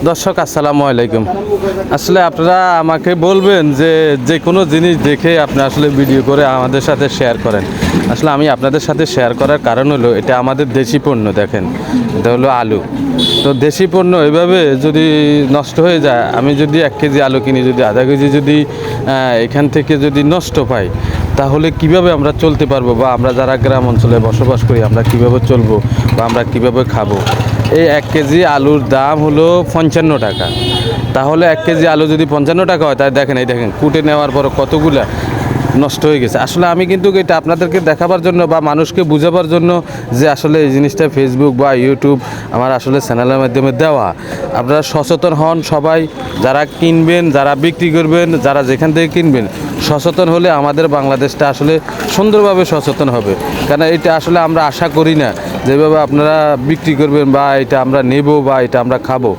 দর্শক আসসালামু আলাইকুম। আসলে আপনারা আমাকে বলবেন যে যে কোনো জিনিস দেখে আপনি আসলে ভিডিও করে আমাদের সাথে শেয়ার করেন। আসলে আমি আপনাদের সাথে শেয়ার করার কারণ হলো এটা আমাদের দেশি পণ্য। দেখেন, এটা হলো আলু। তো দেশি পণ্য এভাবে যদি নষ্ট হয়ে যায়, আমি যদি 1 কেজি আলু কিনি, যদি আধা কেজি যদি এখান থেকে যদি নষ্ট পাই, তাহলে কিভাবে আমরা চলতে পারবো, বা আমরা যারা গ্রাম অঞ্চলে বসবাস করি আমরা কিভাবে চলবো বা আমরা কিভাবে খাবো। এই 1 কেজি আলুর দাম হলো 55 টাকা। তাহলে 1 কেজি আলু যদি 55 টাকা হয়, তাই দেখেন, এই দেখেন কুটে নেওয়ার পর কতগুলা নষ্ট হয়ে গেছে। আসলে আমি কিন্তু এটা আপনাদেরকে দেখাবার জন্য বা মানুষকে বোঝাবার জন্য যে আসলে এই জিনিসটা ফেসবুক বা ইউটিউব আমার আসলে চ্যানেলের মাধ্যমে দেওয়া। আপনারা সচেতন হন সবাই, যারা কিনবেন, যারা বিক্রি করবেন, যারা যেখান থেকে কিনবেন, সচেতন হলে আমাদের বাংলাদেশটা আসলে সুন্দরভাবে সচেতন হবে। কারণ এটা আসলে আমরা আশা করি না যেভাবে আপনারা বিক্রি করবেন বা এটা আমরা নেব বা এটা আমরা খাবো।